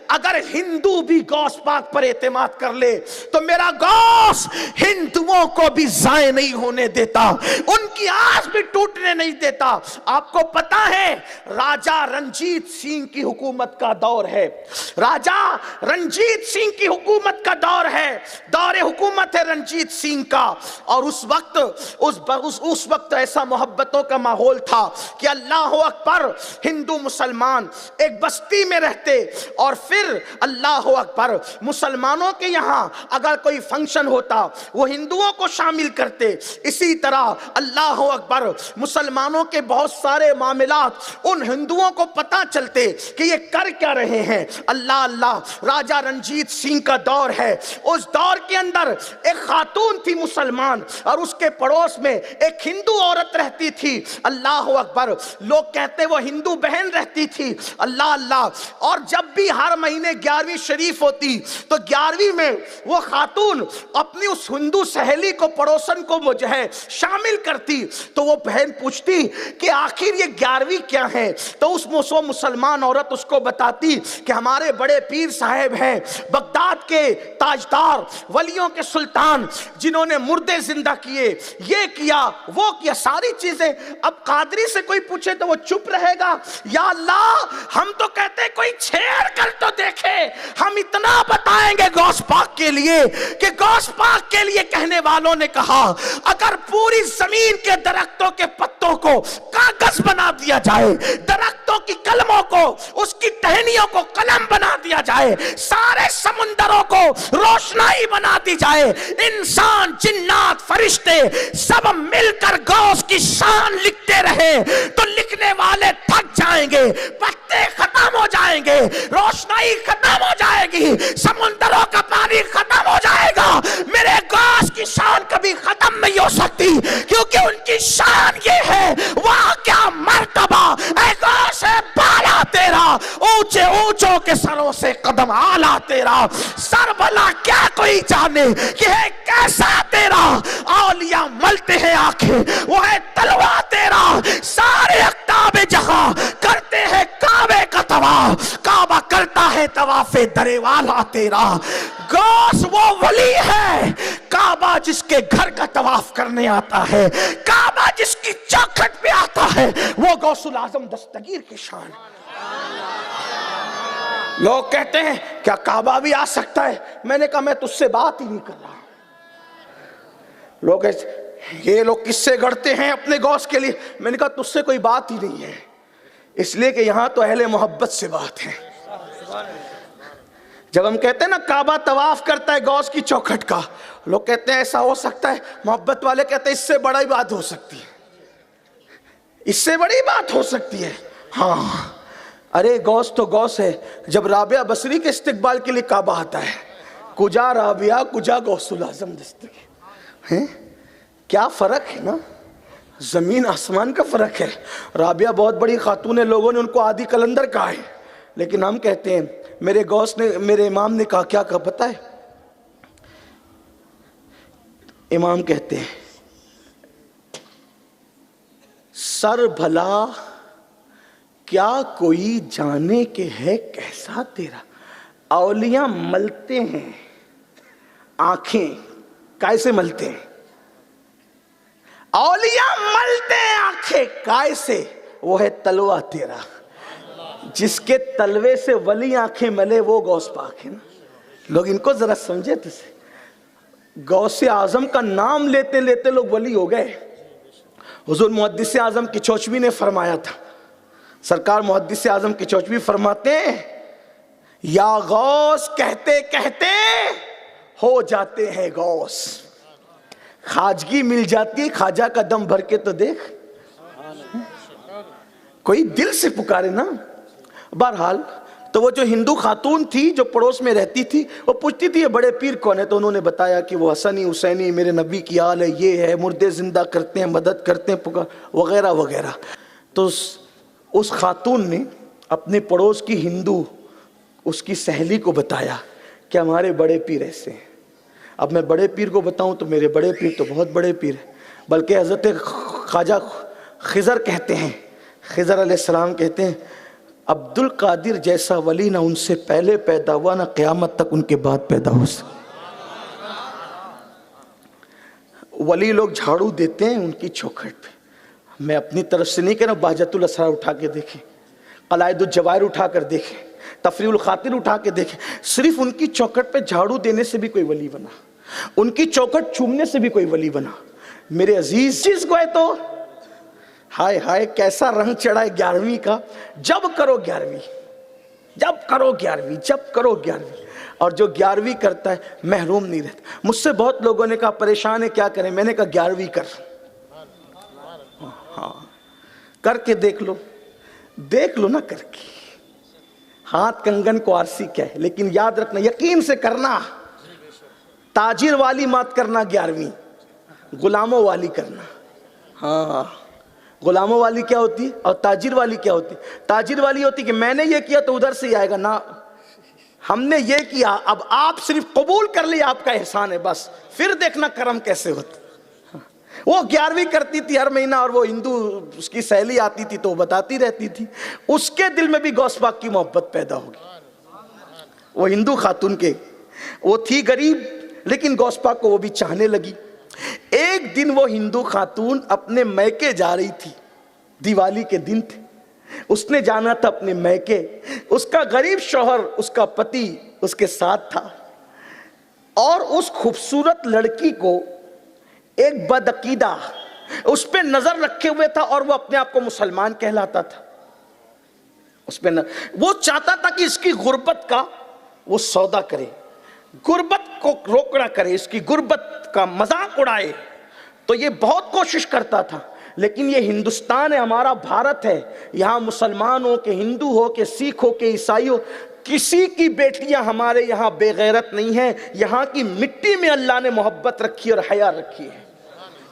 اگر ہندو بھی غوث پاک پر اعتماد کر لے تو میرا غوث ہندوؤں کو بھی ضائع نہیں ہونے دیتا، ان کی آس بھی ٹوٹنے نہیں دیتا۔ آپ کو پتا ہے راجہ رنجیت سنگھ کی حکومت کا دور ہے، راجہ رنجیت سنگھ کی حکومت کا دور ہے، دور حکومت ہے رنجیت سنگھ کا، اور اس وقت ایسا محبتوں کا ماحول تھا کہ اللہ اکبر، ہندو مسلمان ایک بستی میں رہتے، اور پھر اللہ اکبر مسلمانوں کے یہاں اگر کوئی فنکشن ہوتا وہ ہندوؤں کو شامل کرتے، اسی طرح اللہ اکبر مسلمانوں کے بہت سارے معاملات ان ہندوؤں کو پتہ چلتے کہ یہ کر کیا رہے ہیں۔ اللہ اللہ، راجہ رنجیت سنگھ کا دور ہے، اس دور کے اندر ایک خاتون تھی مسلمان، اور اس کے پڑوس میں ایک ہندو عورت رہتی تھی۔ اللہ اکبر، لوگ کہتے وہ ہندو بہن رہتی تھی۔ اللہ اللہ، اور جب بھی ہر مہینے 11ویں شریف ہوتی تو 11ویں میں وہ خاتون اپنی اس ہندو سہیلی کو، پڑوسن کو وہ جو ہے شامل کرتی، تو وہ بہن پوچھتی کہ آخر یہ 11ویں کیا ہے، تو اس مسلمان عورت اس کو بتاتی کہ ہمارے بڑے پیر صاحب ہیں، بغداد کے تاجدار، ولیوں کے سلطان، جنہوں نے مردے زندہ کیے، یہ کیا وہ کیا، ساری چیزیں۔ اب قادری سے کوئی پوچھے تو وہ چپ رہے گا؟ یا اللہ، ہم تو کہتے کوئی چھیڑ کر تو دیکھے، ہم اتنا بتائیں گے غوث پاک کے لیے کہ غوث پاک کے لیے کہنے والوں نے کہا اگر پوری زمین کے درختوں کے پتوں کو کاغذ بنا دیا جائے، درختوں کی کلموں کو، اس کی ٹہنیوں کو قلم بنا دیا جائے، سارے سمندروں کو روشنائی بنا دی جائے، انسان، جنات، فرشتے سب مل کر غوث کی شان لکھتے رہے تو لکھنے والے تھک جائیں گے، پتے ختم ہو جائیں گے، روشنائی ختم ہو جائے گی، سمندروں کا پانی ختم ہو جائے گا، میرے غوث کی شان کبھی ختم نہیں ہو سکتی، کیونکہ ان کی شان یہ ہے، وہاں کیا مرتبہ اے غوث ہے بالا تیرا، اونچے اونچوں کے سروں سے قدم آلہ تیرا، سر بلا کیا کوئی جانے کہ ہے کیسا تیرا، اولیاء ملتے ہیں آنکھیں، وہ ہے تلوہ تیرا، سارے اقطاب جہاں کرتے ہیں کعبے کا طواف، کعبہ کرتا ہے طواف در والا تیرا۔ غوث وہ ولی ہے، کعبہ جس کے گھر کا طواف کرنے آتا ہے، کعبہ جس کی چوکھٹ پہ آتا ہے، وہ غوث العظم دستگیر کی شان۔ لوگ کہتے ہیں کیا کعبہ بھی آ سکتا ہے؟ میں نے کہا میں تجھ سے بات ہی نہیں کر رہا۔ یہ لوگ کس سے گڑتے ہیں اپنے غوث کے لیے؟ میں نے کہا تجھ سے کوئی بات ہی نہیں ہے، اس لیے کہ یہاں تو اہل محبت سے بات ہے۔ جب ہم کہتے ہیں نا کعبہ طواف کرتا ہے غوث کی چوکھٹ کا، لوگ کہتے ہیں ایسا ہو سکتا ہے، محبت والے کہتے ہیں اس سے بڑی بات ہو سکتی ہے، اس سے بڑی بات ہو سکتی ہے۔ ہاں، ارے غوث تو غوث ہے۔ جب رابعہ بصری کے استقبال کے لیے کعبہ آتا ہے، کجا رابعہ کجا غوث العظم دستگیر، کیا فرق ہے نا، زمین آسمان کا فرق ہے۔ رابعہ بہت بڑی خاتون ہے، لوگوں نے ان کو عادی قلندر کہا ہے، لیکن ہم کہتے ہیں میرے غوث نے، میرے امام نے کہا، کیا کہا پتہ ہے؟ امام کہتے ہیں سر بھلا کیا کوئی جانے کے ہے کیسا تیرا، اولیاء ملتے ہیں آنکھیں، کیسے ملتے ہیں؟ اولیاء ملتے ہیں آنکھیں کیسے؟ وہ ہے تلوہ تیرا، جس کے تلوے سے ولی آنکھیں ملے وہ غوث پاک ہے نا۔ لوگ ان کو ذرا سمجھے تو سے، غوث اعظم کا نام لیتے لیتے لوگ ولی ہو گئے۔ حضور محدث اعظم کچوچوی نے فرمایا تھا، سرکار محدث اعظم کچوچوی فرماتے ہیں یا غوث کہتے کہتے ہو جاتے ہیں غوث، خواجگی مل جاتی ہے خواجہ کا دم بھر کے تو دیکھ، کوئی دل سے پکارے نا۔ بہرحال تو وہ جو ہندو خاتون تھی جو پڑوس میں رہتی تھی، وہ پوچھتی تھی یہ بڑے پیر کون ہے، تو انہوں نے بتایا کہ وہ حسنی حسینی میرے نبی کی آل ہے، یہ ہے، مردے زندہ کرتے ہیں، مدد کرتے ہیں، وغیرہ وغیرہ۔ تو اس خاتون نے اپنے پڑوس کی ہندو اس کی سہیلی کو بتایا کہ ہمارے بڑے پیر ایسے ہیں۔ اب میں بڑے پیر کو بتاؤں تو میرے بڑے پیر تو بہت بڑے پیر ہیں، بلکہ حضرت خواجہ خضر کہتے ہیں، خضر علیہ السلام کہتے ہیں عبد القادر جیسا ولی نہ ان سے پہلے پیدا ہوا نہ قیامت تک ان کے بعد پیدا ہو سکتا۔ ولی لوگ جھاڑو دیتے ہیں ان کی چوکھٹ پہ، میں اپنی طرف سے نہیں کہہ رہا ہوں، بہجت الاسرار اٹھا کے دیکھیں، قلائد الجواہر اٹھا کر دیکھیں، تفریح الخاطر اٹھا کے دیکھیں، صرف ان کی چوکھٹ پہ جھاڑو دینے سے بھی کوئی ولی بنا، ان کی چوکھٹ چومنے سے بھی کوئی ولی بنا۔ میرے عزیز چیز کو ہے تو ہائے ہائے کیسا رنگ چڑھا ہے 11ویں کا، جب کرو 11ویں، جب کرو 11ویں، جب کرو 11ویں، اور جو 11ویں کرتا ہے محروم نہیں رہتا۔ مجھ سے بہت لوگوں نے کہا پریشان ہے کیا کریں، میں نے کہا 11ویں کر، ہاں کر کے دیکھ لو نا کر کے، ہاتھ کنگن کو آرسی کیا ہے، لیکن یاد رکھنا یقین سے کرنا، تاجر والی مات کرنا 11ویں، غلاموں والی کرنا۔ ہاں غلاموں والی کیا ہوتی ہے اور تاجر والی کیا ہوتی ہے؟ تاجر والی ہوتی کہ میں نے یہ کیا تو ادھر سے ہی آئے گا، نہ ہم نے یہ کیا، اب آپ صرف قبول کر لیں آپ کا احسان ہے بس، پھر دیکھنا کرم کیسے ہوتا۔ وہ 11ویں کرتی تھی ہر مہینہ، اور وہ ہندو اس کی سہیلی آتی تھی تو وہ بتاتی رہتی تھی، اس کے دل میں بھی غوث پاک کی محبت پیدا ہوگی۔ وہ ہندو خاتون کے، وہ تھی غریب لیکن غوث پاک کو وہ بھی چاہنے لگی۔ ایک دن وہ ہندو خاتون اپنے میکے جا رہی تھی، دیوالی کے دن تھے، اس نے جانا تھا اپنے میکے، اس کا غریب شوہر، اس کا پتی اس کے ساتھ تھا، اور اس خوبصورت لڑکی کو ایک بدعقیدہ اس پہ نظر رکھے ہوئے تھا، اور وہ اپنے آپ کو مسلمان کہلاتا تھا، اس پہ وہ چاہتا تھا کہ اس کی غربت کا وہ سودا کرے، غربت کو روکڑا کرے، اس کی غربت کا مذاق اڑائے، تو یہ بہت کوشش کرتا تھا۔ لیکن یہ ہندوستان ہے، ہمارا بھارت ہے، یہاں مسلمان ہو کہ ہندو ہو کہ سکھ ہو کہ عیسائی ہو، کسی کی بیٹیاں ہمارے یہاں بے غیرت نہیں ہیں۔ یہاں کی مٹی میں اللہ نے محبت رکھی اور حیا رکھی ہے،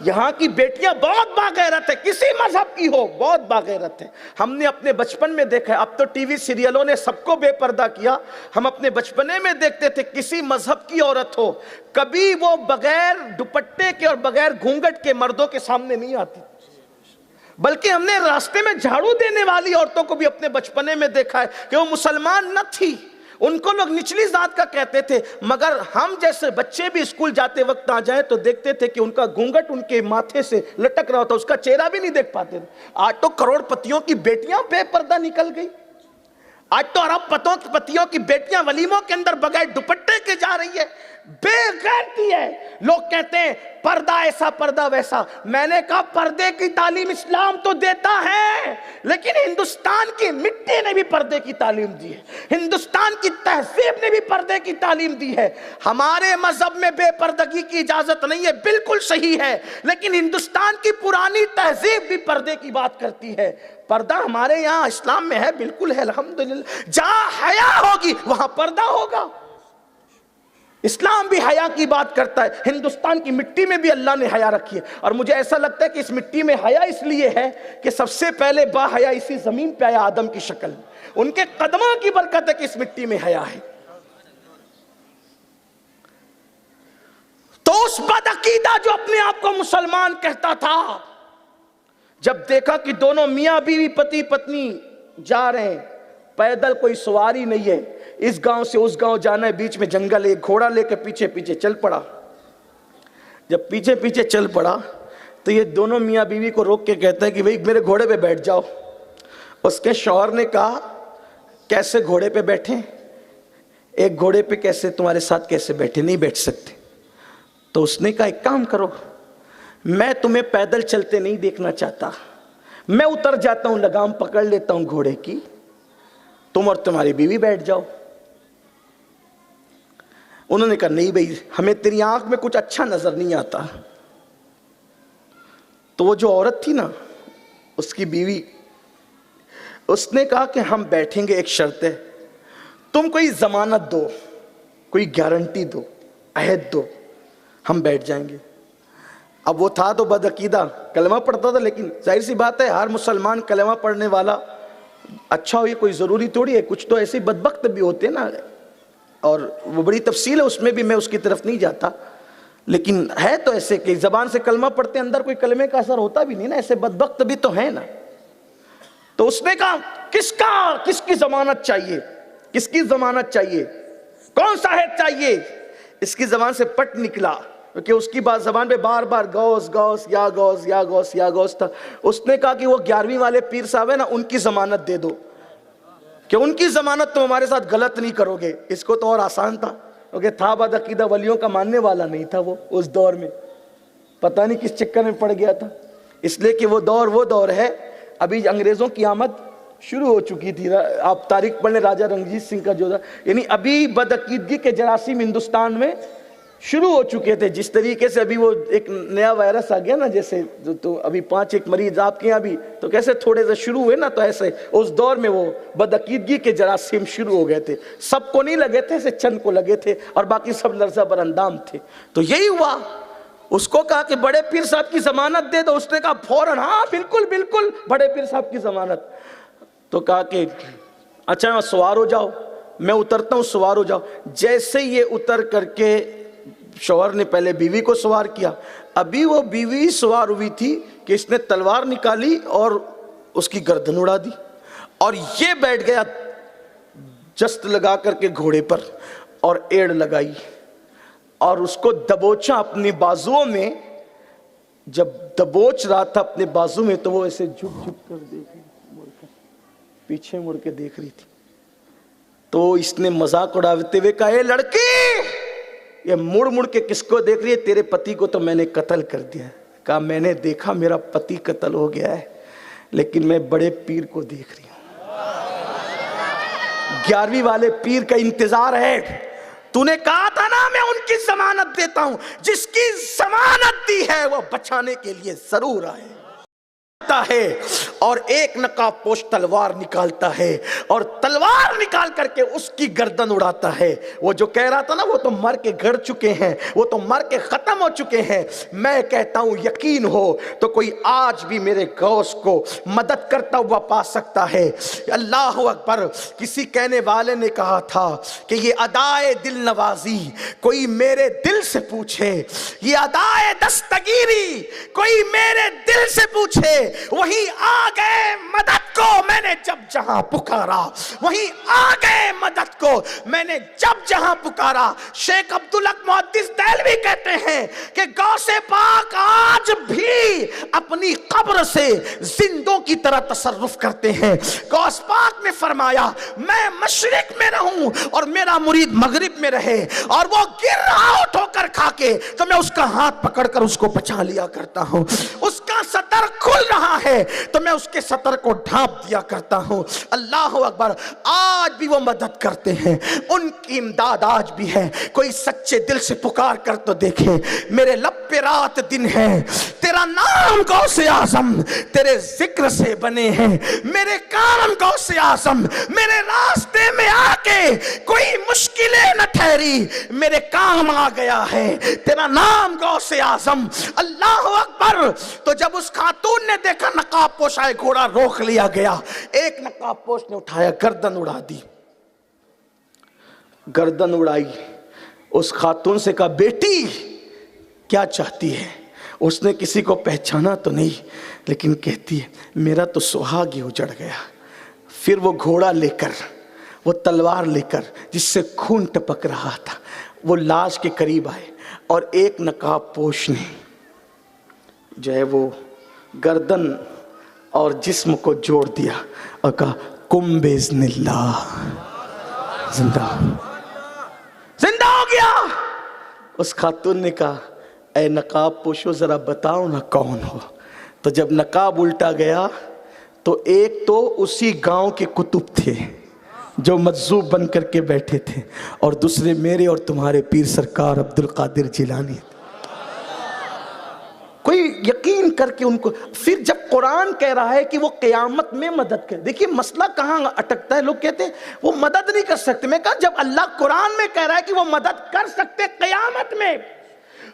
یہاں کی بیٹیاں بہت باغیرت ہے، کسی مذہب کی ہو بہت باغیرت ہے۔ ہم نے اپنے بچپن میں دیکھا ہے، اب تو ٹی وی سیریلوں نے سب کو بے پردہ کیا، ہم اپنے بچپنے میں دیکھتے تھے کسی مذہب کی عورت ہو کبھی وہ بغیر دوپٹے کے اور بغیر گھونگھٹ کے مردوں کے سامنے نہیں آتی، بلکہ ہم نے راستے میں جھاڑو دینے والی عورتوں کو بھی اپنے بچپنے میں دیکھا ہے کہ وہ مسلمان نہ تھی، ان کو لوگ نچلی ذات کا کہتے تھے، مگر ہم جیسے بچے بھی اسکول جاتے وقت آ جائیں تو دیکھتے تھے کہ ان کا گھونگھٹ ان کے ماتھے سے لٹک رہا ہوتا، اس کا چہرہ بھی نہیں دیکھ پاتے تھے۔ آج تو کروڑ پتیوں کی بیٹیاں بے پردہ نکل گئی، آج تو ارب پتیوں کی بیٹیاں ولیموں کے اندر بغیر دوپٹے کے جا رہی ہے، بے غیرتی ہے۔ لوگ کہتے ہیں پردہ ایسا پردہ ویسا، میں نے کہا پردے کی تعلیم اسلام تو دیتا ہے، لیکن ہندوستان کی مٹی نے بھی پردے کی تعلیم دی ہے، ہندوستان کی تہذیب نے بھی پردے کی تعلیم دی ہے۔ ہمارے مذہب میں بے پردگی کی اجازت نہیں ہے، بالکل صحیح ہے، لیکن ہندوستان کی پرانی تہذیب بھی پردے کی بات کرتی ہے۔ پردہ ہمارے یہاں اسلام میں ہے، بالکل ہے، الحمدللہ۔ جہاں حیا ہوگی وہاں پردہ ہوگا۔ اسلام بھی حیا کی بات کرتا ہے، ہندوستان کی مٹی میں بھی اللہ نے حیا رکھی ہے، اور مجھے ایسا لگتا ہے کہ اس مٹی میں حیا اس لیے ہے کہ سب سے پہلے با حیا اسی زمین پہ آیا آدم کی شکل میں، ان کے قدموں کی برکت ہے کہ اس مٹی میں حیا ہے۔ تو اس بدعقیدہ جو اپنے آپ کو مسلمان کہتا تھا، جب دیکھا کہ دونوں میاں بیوی پتی پتنی جا رہے ہیں، پیدل کوئی سواری نہیں ہے، اس گاؤں سے اس گاؤں جانا ہے، بیچ میں جنگل ہے، ایک گھوڑا لے کے پیچھے پیچھے چل پڑا۔ جب پیچھے پیچھے چل پڑا تو یہ دونوں میاں بیوی کو روک کے کہتا ہے کہ بھئی میرے گھوڑے پہ بیٹھ جاؤ۔ اس کے شوہر نے کہا کیسے گھوڑے پہ بیٹھیں، ایک گھوڑے پہ کیسے تمہارے ساتھ کیسے بیٹھے، نہیں بیٹھ سکتے۔ تو اس نے کہا ایک کام کرو، میں تمہیں پیدل چلتے نہیں دیکھنا چاہتا، میں اتر جاتا ہوں، لگام پکڑ لیتا ہوں گھوڑے کی، تم اور تمہاری بیوی بیٹھ جاؤ۔ انہوں نے کہا نہیں بھئی، ہمیں تیری آنکھ میں کچھ اچھا نظر نہیں آتا۔ تو وہ جو عورت تھی نا، اس کی بیوی، اس نے کہا کہ ہم بیٹھیں گے، ایک شرط ہے، تم کوئی ضمانت دو، کوئی گارنٹی دو، عہد دو، ہم بیٹھ جائیں گے۔ اب وہ تھا تو بدعقیدہ، کلمہ پڑھتا تھا، لیکن ظاہر سی بات ہے ہر مسلمان کلمہ پڑھنے والا اچھا ہو، یہ کوئی ضروری تھوڑی ہے، کچھ تو ایسے بدبخت بھی ہوتے نا، اور وہ بڑی تفصیل ہے، اس میں بھی میں اس کی طرف نہیں جاتا، لیکن ہے تو ایسے کہ زبان سے کلمہ پڑھتے اندر کوئی کلمے کا اثر ہوتا بھی نہیں نا، ایسے بدبخت بھی تو ہیں نا۔ تو اس نے کہا کس کی ضمانت چاہیے؟ کس کی ضمانت چاہیے؟ کون سا ہے چاہیے؟ اس کی زبان سے پٹ نکلا، کیونکہ اس کی بات زبان پہ بار بار غوث غوث یا غوث یا غوث یا غوث تھا۔ اس نے کہا کہ وہ 11ویں والے پیر صاحب ہیں نا، ان کی ضمانت دے دو، کہ ان کی ضمانت تم ہمارے ساتھ غلط نہیں کرو گے۔ اس کو تو اور آسان تھا، کیونکہ تھا بد عقیدہ، ولیوں کا ماننے والا نہیں تھا وہ اس دور میں، پتہ نہیں کس چکر میں پڑ گیا تھا۔ اس لیے کہ وہ دور ہے، ابھی انگریزوں کی آمد شروع ہو چکی تھی۔ آپ تاریخ پڑھ لیں، راجہ رنجیت سنگھ کا جو تھا، یعنی ابھی بدعقیدگی کے جراثیم ہندوستان میں شروع ہو چکے تھے۔ جس طریقے سے ابھی وہ ایک نیا وائرس آ گیا نا، جیسے تو ابھی 5 مریض آپ کے یہاں بھی تو کیسے تھوڑے سے شروع ہوئے نا، تو ایسے اس دور میں وہ بدعقیدگی کے جراثیم شروع ہو گئے تھے۔ سب کو نہیں لگے تھے، ایسے چند کو لگے تھے، اور باقی سب لرزہ بر اندام تھے۔ تو یہی ہوا، اس کو کہا کہ بڑے پیر صاحب کی ضمانت دے دو۔ اس نے کہا فوراً ہاں بالکل بالکل بڑے پیر صاحب کی ضمانت۔ تو کہا کہ اچھا سوار ہو جاؤ، میں اترتا ہوں، سوار ہو جاؤ۔ جیسے یہ اتر کر کے، شوہر نے پہلے بیوی کو سوار کیا، ابھی وہ بیوی سوار ہوئی تھی کہ اس نے تلوار نکالی اور اس کی گردن اڑا دی، اور یہ بیٹھ گیا جست لگا کر کے گھوڑے پر، اور ایڑ لگائی، اور اس کو دبوچا اپنے بازوؤں میں۔ جب دبوچ رہا تھا اپنے بازو میں، تو وہ ایسے جھک جھک کر دیکھ رہی، پیچھے مڑ کے دیکھ رہی تھی۔ تو اس نے مذاق اڑاتے ہوئے کہا، اے لڑکی، یہ مڑ مڑ کے کس کو دیکھ رہی ہے؟ تیرے پتی کو تو میں نے قتل کر دیا ہے۔ کہا میں نے دیکھا میرا پتی قتل ہو گیا ہے، لیکن میں بڑے پیر کو دیکھ رہی ہوں، 11ویں والے پیر کا انتظار ہے۔ تو نے کہا تھا نا میں ان کی ضمانت دیتا ہوں، جس کی ضمانت دی ہے وہ بچانے کے لیے ضرور آئے ہے۔ اور ایک نقاب پوش تلوار نکالتا ہے، اور تلوار نکال کر کے اس کی گردن اڑاتا ہے۔ وہ جو کہہ رہا تھا نا وہ تو مر کے گھر چکے ہیں، وہ تو مر کے ختم ہو چکے ہیں، میں کہتا ہوں یقین ہو تو کوئی آج بھی میرے غوث کو مدد کرتا ہوا پا سکتا ہے۔ اللہ اکبر۔ کسی کہنے والے نے کہا تھا کہ یہ ادائے دل نوازی کوئی میرے دل سے پوچھے، یہ ادائے دستگیری کوئی میرے دل سے پوچھے، وہی آ گئے مدد کو میں نے جب جہاں پکارا، وہی آ گئے مدد کو میں نے جب جہاں پکارا۔ شیخ عبدالحق محدث دہلوی کہتے ہیں کہ غوث پاک آج بھی اپنی قبر سے زندوں کی طرح تصرف کرتے ہیں۔ غوث پاک نے فرمایا میں مشرق میں رہوں اور میرا مرید مغرب میں رہے، اور وہ گر رہا ہو ٹھوکر کھا کے، تو میں اس کا ہاتھ پکڑ کر اس کو بچا لیا کرتا ہوں۔ اس کا سطر کھل رہا ہے تو میں اس کے سطر کو ڈھانپ دیا کرتا ہوں۔ اللہ اکبر۔ آج بھی وہ مدد کرتے ہیں، ان کی امداد آج بھی ہے۔ کوئی سچے دل سے پکار کر تو دیکھے، میرے لب پہ رات دن ہے، تیرا نام غوث اعظم تیرے ذکر سے بنے ہیں، میرے کام غوث اعظم میرے راستے میں آ کے کوئی مشکلیں نہ ٹھہری، میرے کام آ گیا ہے تیرا نام غوث اعظم۔ اللہ اکبر۔ تو جب اس خاتون نے دیکھا نقاب پوش آئے، گھوڑا روک لیا گیا، ایک نقاب پوش نے اٹھایا، گردن اڑا دی، گردن اڑائی۔ اس خاتون سے کہا بیٹی کیا چاہتی ہے؟ اس نے کسی کو پہچانا تو نہیں، لیکن کہتی ہے میرا تو سہاگ ہی اجڑ گیا۔ پھر وہ گھوڑا لے کر، وہ تلوار لے کر جس سے خون ٹپک رہا تھا، وہ لاش کے قریب آئے، اور ایک نقاب پوش نے جو ہے وہ گردن اور جسم کو جوڑ دیا اور کہا کم باذن اللہ، زندہ زندہ ہو گیا۔ اس خاتون نے کہا اے نقاب پوشو ذرا بتاؤ نا کون ہو؟ تو جب نقاب الٹا گیا تو ایک تو اسی گاؤں کے کتب تھے جو مجذوب بن کر کے بیٹھے تھے، اور دوسرے میرے اور تمہارے پیر سرکار عبد القادر جیلانی۔ کوئی یقین کر کے ان کو، پھر جب قرآن کہہ رہا ہے کہ وہ قیامت میں مدد کرے، دیکھیے مسئلہ کہاں اٹکتا ہے، لوگ کہتے ہیں وہ مدد نہیں کر سکتے۔ میں کہا جب اللہ قرآن میں کہہ رہا ہے کہ وہ مدد کر سکتے قیامت میں،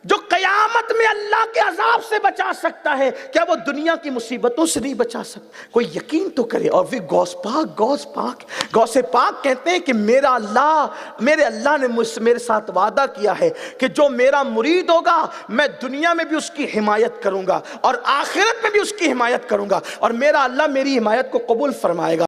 جو قیامت میں اللہ کے عذاب سے بچا سکتا ہے، کیا وہ دنیا کی مصیبتوں سے نہیں بچا سکتا؟ کوئی یقین تو کرے۔ اور پھر غوث پاک کہتے ہیں کہ میرے اللہ نے میرے ساتھ وعدہ کیا ہے کہ جو میرا مرید ہوگا میں دنیا میں بھی اس کی حمایت کروں گا اور آخرت میں بھی اس کی حمایت کروں گا، اور میرا اللہ میری حمایت کو قبول فرمائے گا۔